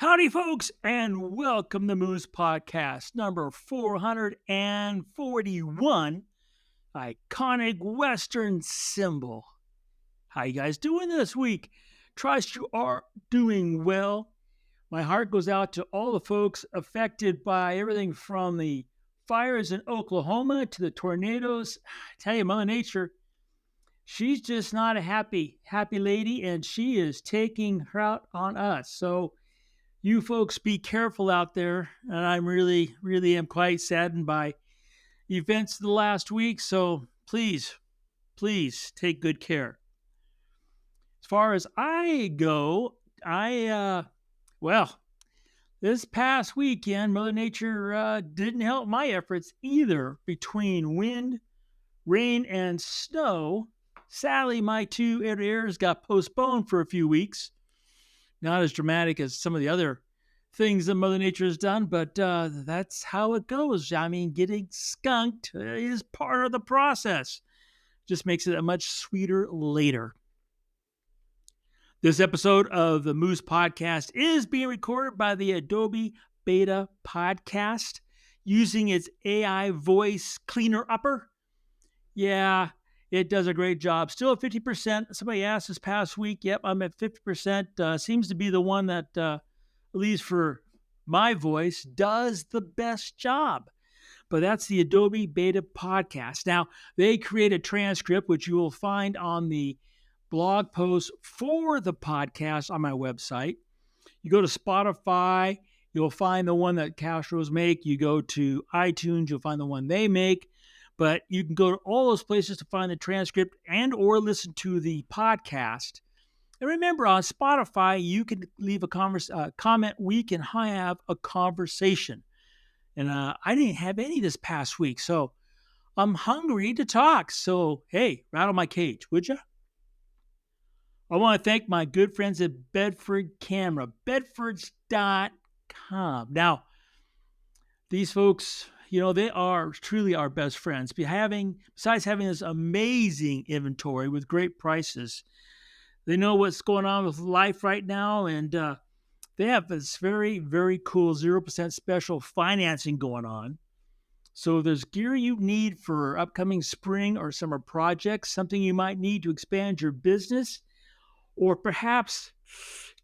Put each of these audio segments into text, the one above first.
Howdy, folks, and welcome to Moose Podcast number 441, Iconic Western Symbol. How you guys doing this week? Trust you are doing well. My heart goes out to all the folks affected by everything from the fires in Oklahoma to the tornadoes. I tell you, Mother Nature, she's just not a happy lady, and she is taking her out on us. So you folks be careful out there. And I'm really am quite saddened by events of the last week. So please take good care. As far as I go, well, this past weekend, Mother Nature didn't help my efforts either. Between wind, rain, and snow, sadly, my two airs got postponed for a few weeks. Not as dramatic as some of the other things that Mother Nature has done, but that's how it goes. I mean, getting skunked is part of the process. Just makes it a much sweeter later. This episode of the Moose Podcast is being recorded by the Adobe Beta Podcast using its AI voice cleaner upper. Yeah, it does a great job. Still at 50%. Somebody asked this past week. Yep, I'm at 50%. Seems to be the one that, at least for my voice, does the best job. But that's the Adobe Beta Podcast. Now, they create a transcript, which you will find on the blog post for the podcast on my website. You go to Spotify, you'll find the one that Castros make. You go to iTunes, you'll find the one they make. But you can go to all those places to find the transcript and or listen to the podcast. And remember, on Spotify, you can leave a comment. We can have a conversation. And I didn't have any this past week, so I'm hungry to talk. So, hey, rattle my cage, would you? I want to thank my good friends at Bedford Camera, bedfords.com. Now, these folks, they are truly our best friends. Besides having this amazing inventory with great prices, they know what's going on with life right now, and they have this very, very cool 0% special financing going on. So if there's gear you need for upcoming spring or summer projects, something you might need to expand your business, or perhaps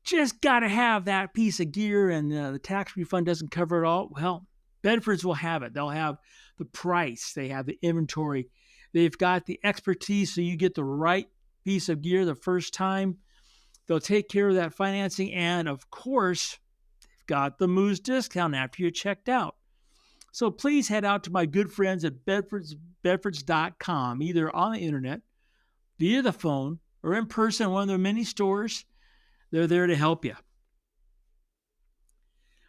just got to have that piece of gear and the tax refund doesn't cover it all, well, Bedfords will have it. They'll have the price. They have the inventory. They've got the expertise so you get the right piece of gear the first time. They'll take care of that financing. And, of course, they've got the Moose discount after you're checked out. So please head out to my good friends at bedfords.com, either on the internet, via the phone, or in person in one of their many stores. They're there to help you.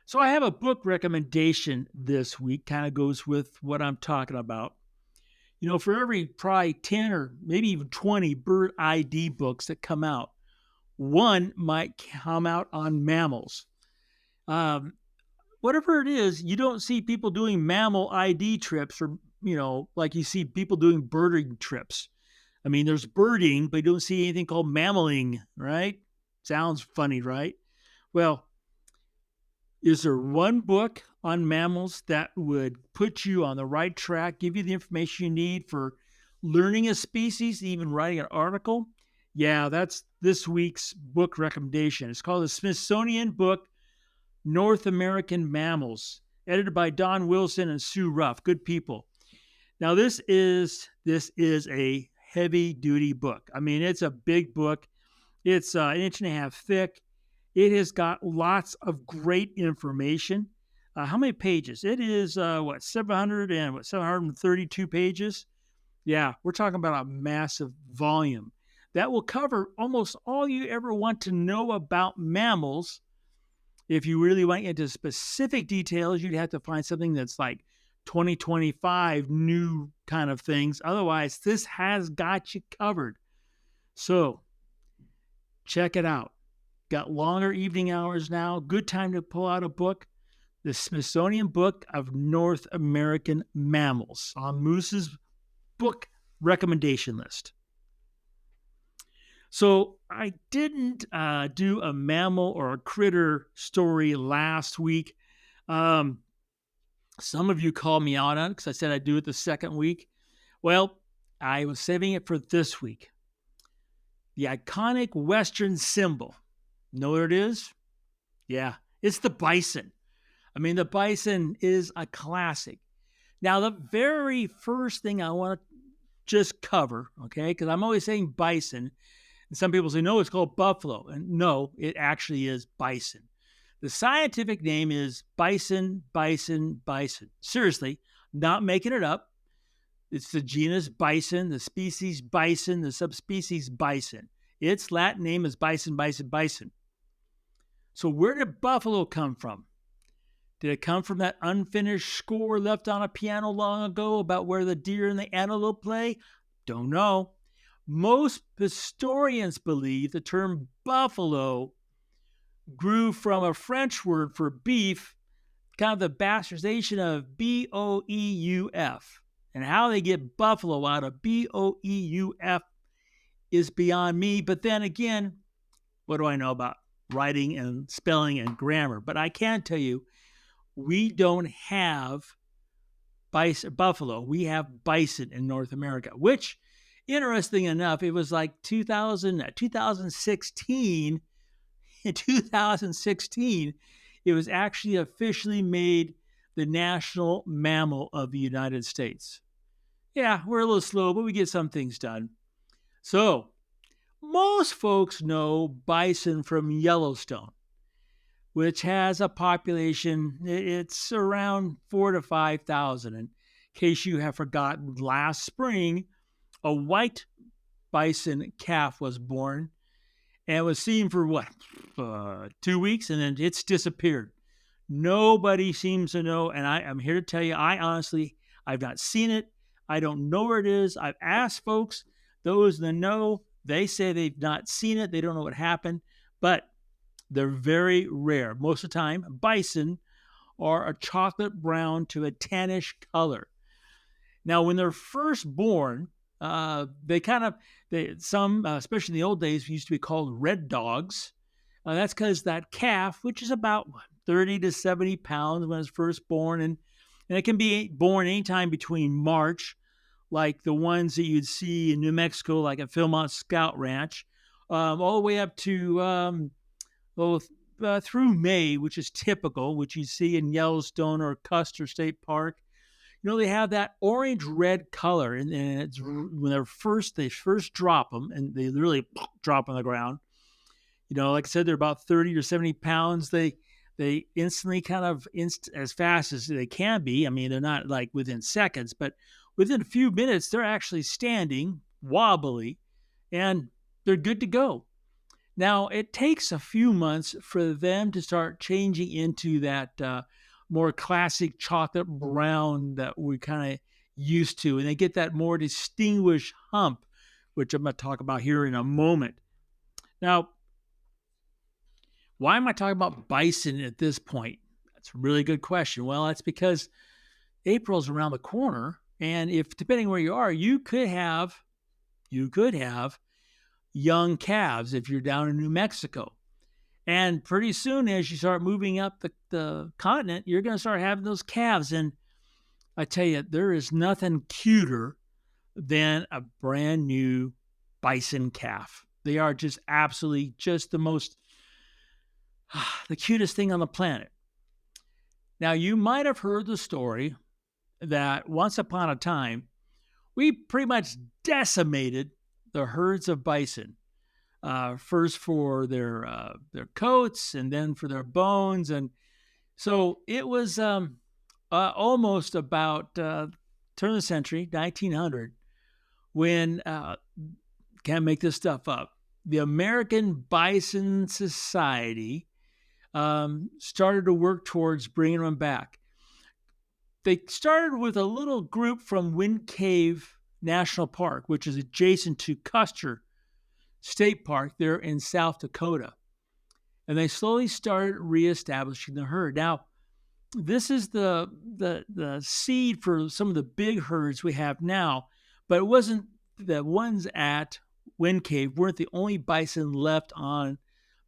So I have a book recommendation this week, kind of goes with what I'm talking about. For every probably 10 or maybe even 20 bird ID books that come out, one might come out on mammals. Whatever it is, you don't see people doing mammal ID trips or, like you see people doing birding trips. I mean, there's birding, but you don't see anything called mammaling, right? Sounds funny, right? Well, is there one book on mammals that would put you on the right track, give you the information you need for learning a species, even writing an article? Yeah, that's this week's book recommendation. It's called the Smithsonian book, North American Mammals, edited by Don Wilson and Sue Ruff. Good people. Now, this is a heavy-duty book. I mean, it's a big book. It's an inch and a half thick. It has got lots of great information. How many pages? It is, 732 pages? Yeah, we're talking about a massive volume. That will cover almost all you ever want to know about mammals. If you really want into specific details, you'd have to find something that's like 2025 new kind of things. Otherwise, this has got you covered. So, check it out. Got longer evening hours now. Good time to pull out a book. The Smithsonian Book of North American Mammals on Moose's book recommendation list. So I didn't do a mammal or a critter story last week. Um, some of you called me out on it because I said I'd do it the second week. Well, I was saving it for this week. The iconic Western symbol. Know what it is? Yeah, it's the bison. I mean, the bison is a classic. Now, the very first thing I want to just cover, okay, because I'm always saying bison, and some people say, no, it's called buffalo. And no, it actually is bison. The scientific name is bison, bison, bison. Seriously, not making it up. It's the genus bison, the species bison, the subspecies bison. Its Latin name is bison, bison, bison. So, where did buffalo come from? Did it come from that unfinished score left on a piano long ago about where the deer and the antelope play? Don't know. Most historians believe the term buffalo grew from a French word for beef, kind of the bastardization of BOEUF. And how they get buffalo out of BOEUF is beyond me. But then again, what do I know about writing and spelling and grammar? But I can tell you, we don't have buffalo. We have bison in North America, which, interesting enough, it was like 2016. In 2016, it was actually officially made the national mammal of the United States. Yeah, we're a little slow, but we get some things done. So, most folks know bison from Yellowstone, which has a population, it's around 4,000 to 5,000. In case you have forgotten, last spring, a white bison calf was born and was seen for what, 2 weeks, and then it's disappeared. Nobody seems to know, and I'm here to tell you, I've not seen it. I don't know where it is. I've asked folks, those that know, they say they've not seen it. They don't know what happened, but they're very rare. Most of the time, bison are a chocolate brown to a tannish color. Now, when they're first born, especially in the old days, used to be called red dogs. That's because that calf, which is about 30 to 70 pounds when it's first born, and it can be born anytime between March, like the ones that you'd see in New Mexico, like at Philmont Scout Ranch, all the way up to through May, which is typical, which you see in Yellowstone or Custer State Park. They have that orange red color, and it's when they first drop them, and they literally drop on the ground. Like I said, they're about 30 or 70 pounds. They instantly as fast as they can be. I mean, they're not like within seconds, but within a few minutes, they're actually standing wobbly, and they're good to go. Now, it takes a few months for them to start changing into that more classic chocolate brown that we kind of used to, and they get that more distinguished hump, which I'm going to talk about here in a moment. Now, why am I talking about bison at this point? That's a really good question. Well, that's because April's around the corner, and if depending where you are, you could have young calves if you're down in New Mexico. And pretty soon, as you start moving up the continent, you're going to start having those calves. And I tell you, there is nothing cuter than a brand new bison calf. They are just absolutely just the cutest thing on the planet. Now, you might have heard the story that once upon a time, we pretty much decimated the herds of bison. First for their coats, and then for their bones, and so it was almost about turn of the century, 1900, when can't make this stuff up. The American Bison Society started to work towards bringing them back. They started with a little group from Wind Cave National Park, which is adjacent to Custer State Park there in South Dakota. And they slowly started reestablishing the herd. Now, this is the seed for some of the big herds we have now, but it wasn't the ones at wind cave weren't the only bison left on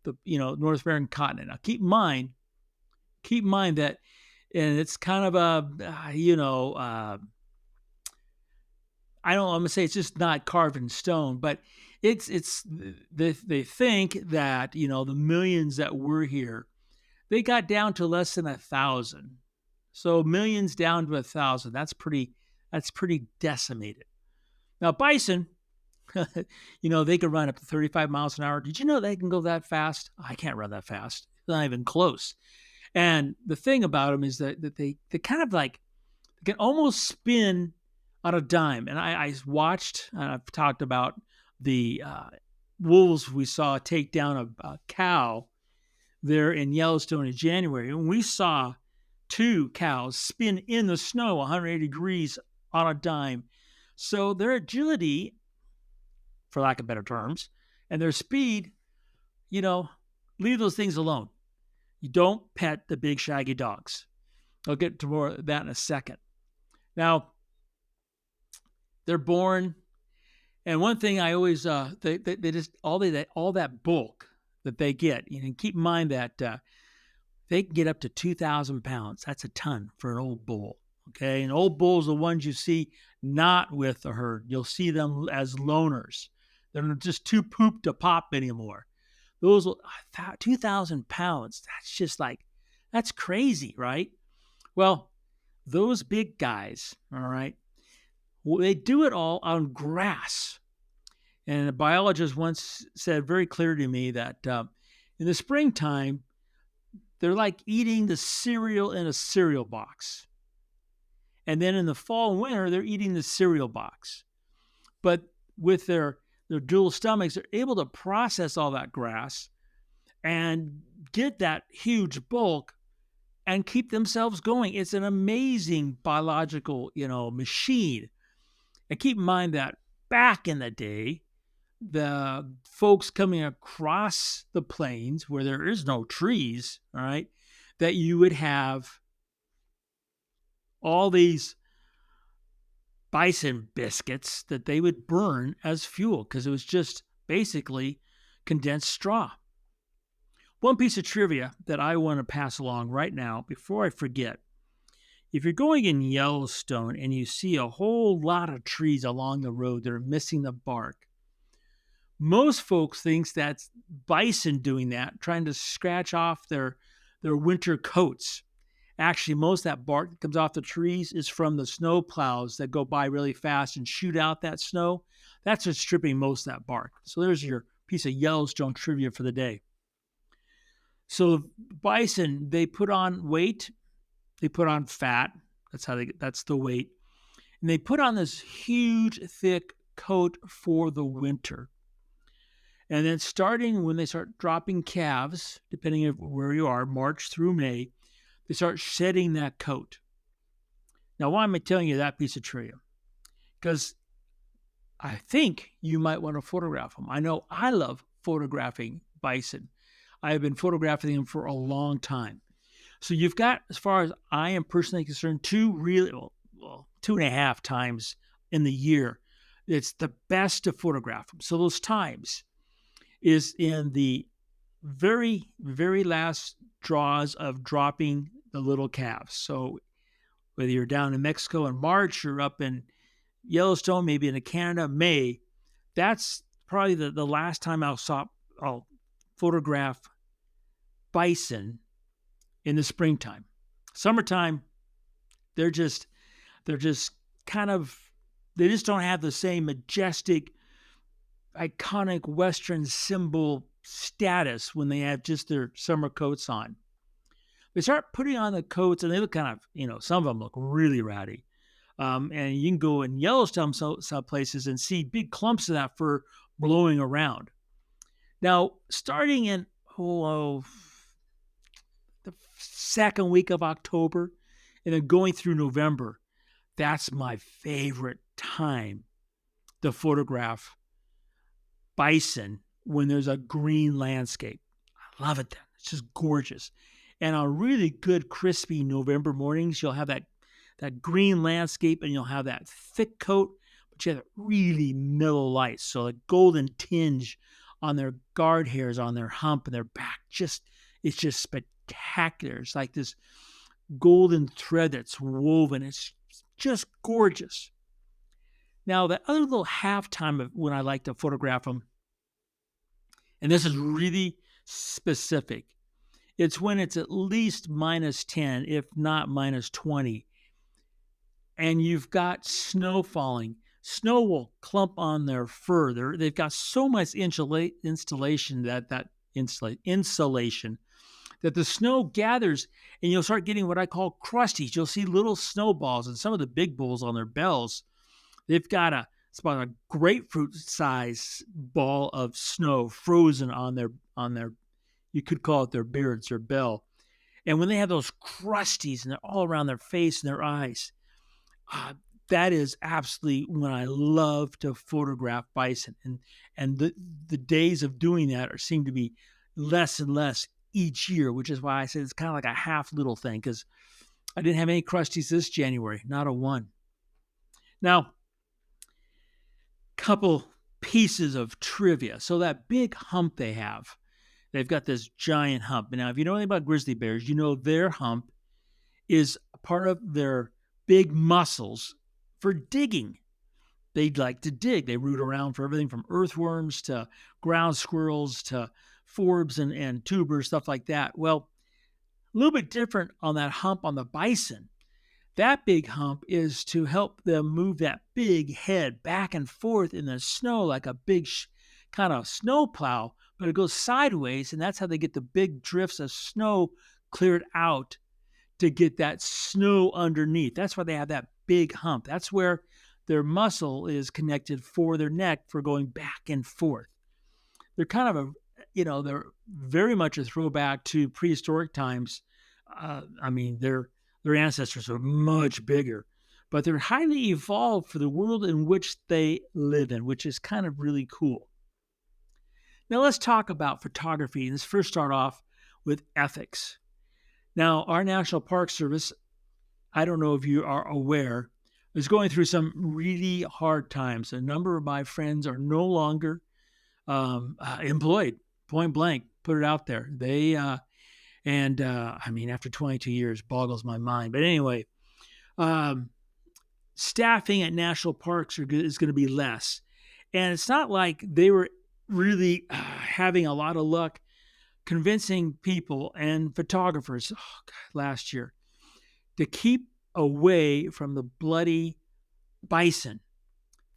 the North American continent. Now keep in mind that, and it's kind of I don't. I'm gonna say it's just not carved in stone, but it's they think that the millions that were here, they got down to less than 1,000. So millions down to 1,000. That's pretty decimated. Now bison, they can run up to 35 miles an hour. Did you know they can go that fast? I can't run that fast. Not even close. And the thing about them is that they kind of like they can almost spin on a dime. And I watched, and I've talked about the wolves we saw take down a cow there in Yellowstone in January. And we saw 2 cows spin in the snow 180 degrees on a dime. So their agility, for lack of better terms, and their speed, leave those things alone. You don't pet the big shaggy dogs. I'll get to more of that in a second. Now, they're born, and one thing I always they just all that bulk that they get. Keep in mind that they can get up to 2,000 pounds. That's a ton for an old bull. Okay, and old bulls are the ones you see not with the herd. You'll see them as loners. They're just too pooped to pop anymore. Those 2,000 pounds. That's just that's crazy, right? Well, those big guys, all right, they do it all on grass. And a biologist once said very clear to me that in the springtime, they're like eating the cereal in a cereal box. And then in the fall and winter, they're eating the cereal box. But with their dual stomachs, they're able to process all that grass and get that huge bulk and keep themselves going. It's an amazing biological, machine. And keep in mind that back in the day, the folks coming across the plains where there is no trees, all right, that you would have all these bison biscuits that they would burn as fuel because it was just basically condensed straw. One piece of trivia that I want to pass along right now before I forget. If you're going in Yellowstone and you see a whole lot of trees along the road that are missing the bark, most folks think that's bison doing that, trying to scratch off their winter coats. Actually, most of that bark that comes off the trees is from the snow plows that go by really fast and shoot out that snow. That's what's stripping most of that bark. So there's your piece of Yellowstone trivia for the day. So bison, they put on weight, they put on fat. That's the weight. And they put on this huge, thick coat for the winter. And then starting when they start dropping calves, depending on where you are, March through May, they start shedding that coat. Now, why am I telling you that piece of trivia? Because I think you might want to photograph them. I know I love photographing bison. I have been photographing them for a long time. So you've got, as far as I am personally concerned, 2.5 times in the year. It's the best to photograph them. So those times is in the very, very last draws of dropping the little calves. So whether you're down in Mexico in March or up in Yellowstone, maybe in Canada, May, that's probably the last time I'll photograph bison in the springtime. Summertime, they just kind of, they just don't have the same majestic, iconic Western symbol status when they have just their summer coats on. They start putting on the coats and they look kind of, some of them look really ratty. And you can go in Yellowstone some places and see big clumps of that fur blowing around. Now, starting in the second week of October and then going through November, that's my favorite time to photograph bison when there's a green landscape. I love it then. It's just gorgeous. And on really good, crispy November mornings, you'll have that green landscape and you'll have that thick coat, but you have really mellow light. So a golden tinge on their guard hairs, on their hump and their back. It's just spectacular. It's like this golden thread that's woven. It's just gorgeous. Now, the other little halftime of when I like to photograph them, and this is really specific, it's when it's at least minus 10, if not minus 20, and you've got snow falling. Snow will clump on their fur. They've got so much insulation insulation that the snow gathers, and you'll start getting what I call crusties. You'll see little snowballs, and some of the big bulls on their bells, they've got it's about a grapefruit size ball of snow frozen on their you could call it their beards or bell. And when they have those crusties and they're all around their face and their eyes, that is absolutely when I love to photograph bison. And the days of doing that seem to be less and less each year, which is why I said it's kind of like a half little thing, because I didn't have any crusties this January, not a one. Now, couple pieces of trivia. So that big hump they've got this giant hump. Now, if you know anything about grizzly bears, you know their hump is part of their big muscles for digging. They like to dig. They root around for everything from earthworms to ground squirrels to forbs and tubers, stuff like that. Well, a little bit different on that hump on the bison. That big hump is to help them move that big head back and forth in the snow like a big kind of snow plow, but it goes sideways, and that's how they get the big drifts of snow cleared out to get that snow underneath. That's why they have that big hump. That's where their muscle is connected for their neck for going back and forth. They're kind of they're very much a throwback to prehistoric times. Their ancestors were much bigger, but they're highly evolved for the world in which they live in, which is kind of really cool. Now let's talk about photography. Let's first start off with ethics. Now, our National Park Service, I don't know if you are aware, is going through some really hard times. A number of my friends are no longer employed, point blank, put it out there. After 22 years, boggles my mind. But anyway, staffing at national parks is going to be less. And it's not like they were really having a lot of luck convincing people and photographers last year to keep away from the bloody bison.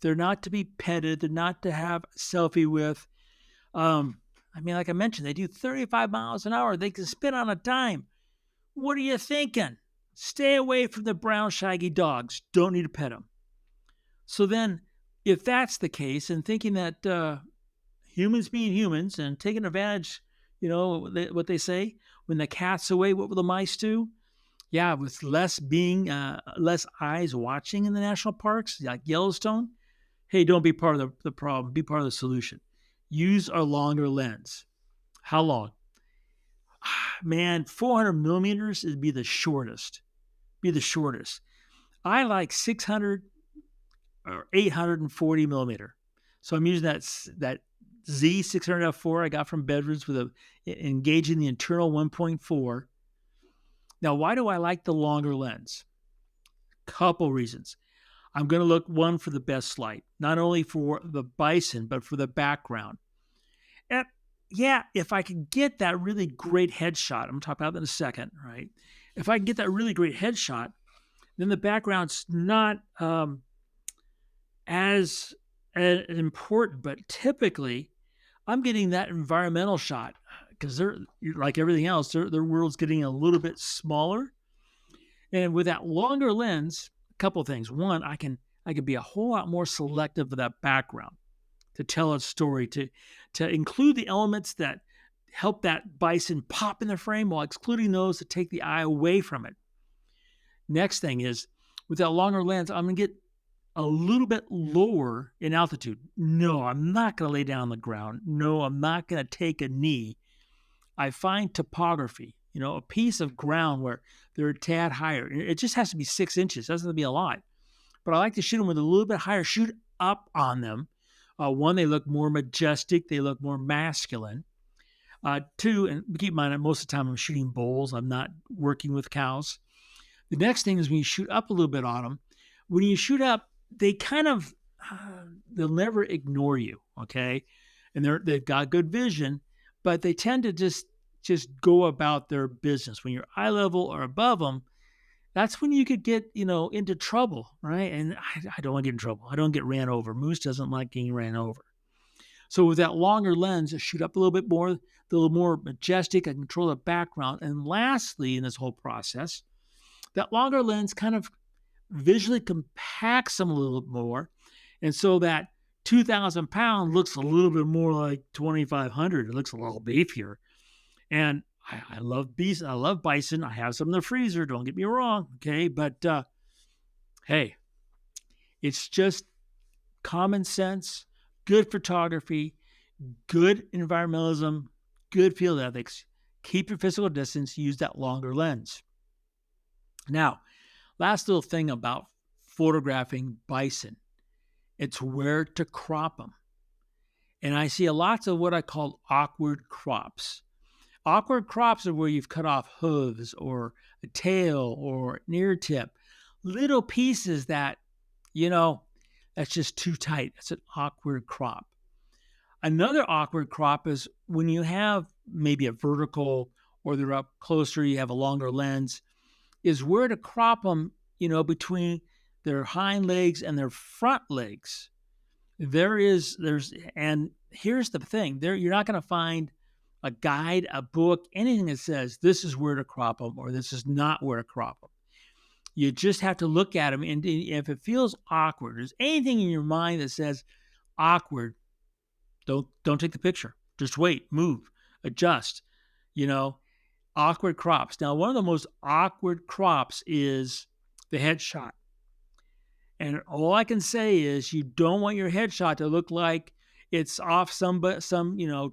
They're not to be petted. They're not to have a selfie with. Like I mentioned, they do 35 miles an hour. They can spin on a dime. What are you thinking? Stay away from the brown, shaggy dogs. Don't need to pet them. So then, if that's the case, and thinking that humans being humans and taking advantage, what they say, when the cat's away, what will the mice do? Yeah, with less eyes watching in the national parks, like Yellowstone, hey, don't be part of the problem. Be part of the solution. Use a longer lens. How long? Man, 400 millimeters would be the shortest. I like 600 or 840 millimeter. So I'm using that Z600 f4 I got from Bedford's with engaging the internal 1.4. Now, why do I like the longer lens? Couple reasons. I'm going to look for the best light, not only for the bison, but for the background. And yeah, if I can get that really great headshot, I'm going to talk about that in a second, right? If I can get that really great headshot, then the background's not as important, but typically I'm getting that environmental shot because they're like everything else, their world's getting a little bit smaller. And with that longer lens, a couple of things. One, I can be a whole lot more selective of that background to tell a story, to include the elements that help that bison pop in the frame while excluding those that take the eye away from it. Next thing is, with that longer lens, I'm going to get a little bit lower in altitude. No, I'm not going to lay down on the ground. No, I'm not going to take a knee. I find topography, a piece of ground where they're a tad higher. It just has to be 6 inches. It doesn't have to be a lot. But I like to shoot them with a little bit higher. Shoot up on them. One, they look more majestic, they look more masculine. Two, and keep in mind, most of the time I'm shooting bulls, I'm not working with cows. The next thing is when you shoot up a little bit on them, when you shoot up, they kind of, they'll never ignore you, okay? And they've got good vision, but they tend to just go about their business. When you're eye level or above them, that's when you could get, into trouble, right? And I don't want to get in trouble. I don't get ran over. Moose doesn't like getting ran over. So with that longer lens, I shoot up a little bit more, a little more majestic. I control the background. And lastly, in this whole process, that longer lens kind of visually compacts them a little bit more. And so that 2,000 pound looks a little bit more like 2,500. It looks a little beefier. And I love bees. I love bison. I have some in the freezer. Don't get me wrong. Okay. But hey, it's just common sense, good photography, good environmentalism, good field ethics. Keep your physical distance. Use that longer lens. Now, last little thing about photographing bison, it's where to crop them. And I see lots of what I call awkward crops. Awkward crops are where you've cut off hooves or a tail or an ear tip, little pieces that, that's just too tight. That's an awkward crop. Another awkward crop is when you have maybe a vertical or they're up closer, you have a longer lens, is where to crop them, between their hind legs and their front legs. And here's the thing, you're not going to find a guide, a book, anything that says this is where to crop them or this is not where to crop them. You just have to look at them, and if it feels awkward, there's anything in your mind that says awkward, don't take the picture. Just wait, move, adjust. Awkward crops. Now, one of the most awkward crops is the headshot. And all I can say is you don't want your headshot to look like it's off some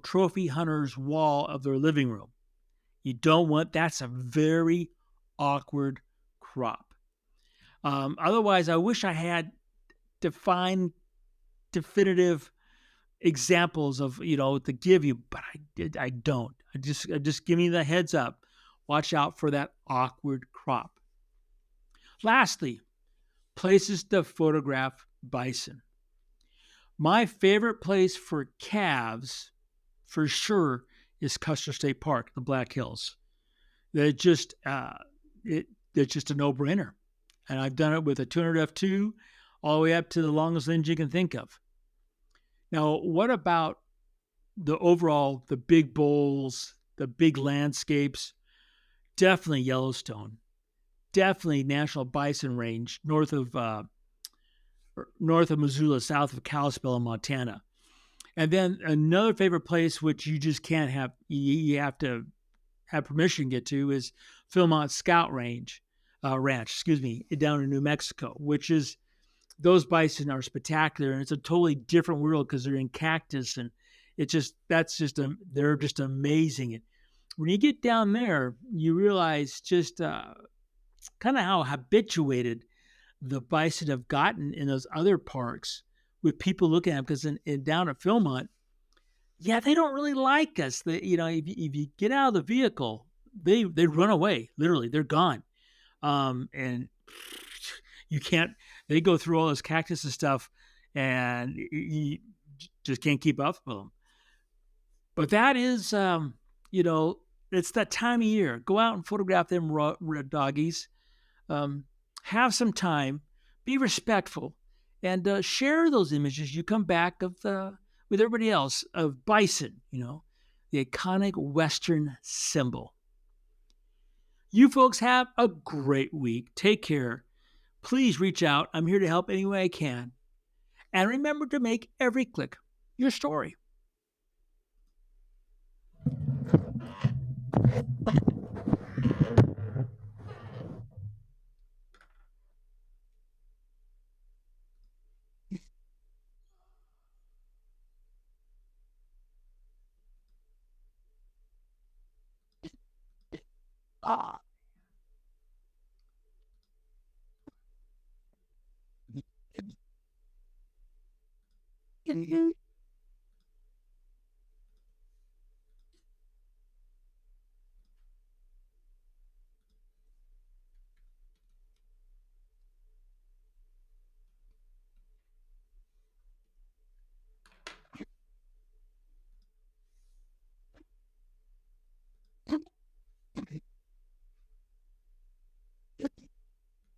trophy hunter's wall of their living room. You don't want, that's a very awkward crop. Otherwise, I wish I had definitive examples of, to give you, but I don't. I just give me the heads up. Watch out for that awkward crop. Lastly, places to photograph bison. My favorite place for calves, for sure, is Custer State Park, the Black Hills. They're just it's just a no-brainer. And I've done it with a 200 f2 all the way up to the longest lens you can think of. Now, what about the big bowls, the big landscapes? Definitely Yellowstone. Definitely National Bison Range north of Missoula, south of Kalispell in Montana. And then another favorite place, which you just can't have, you have to have permission to get to, is Philmont Scout Ranch, down in New Mexico, which is, those bison are spectacular, and it's a totally different world because they're in cactus, and they're just amazing. And when you get down there, you realize just kind of how habituated the bison have gotten in those other parks with people looking at them, because down at Philmont, they don't really like us. If you get out of the vehicle, they run away. Literally, they're gone. And you can't. They go through all this cactus and stuff, and you just can't keep up with them. But that is, it's that time of year. Go out and photograph them red doggies. Have some time. Be respectful, and share those images. You come back with everybody else of bison. The iconic Western symbol. You folks have a great week. Take care. Please reach out. I'm here to help any way I can. And remember to make every click your story. Ah. Mhm.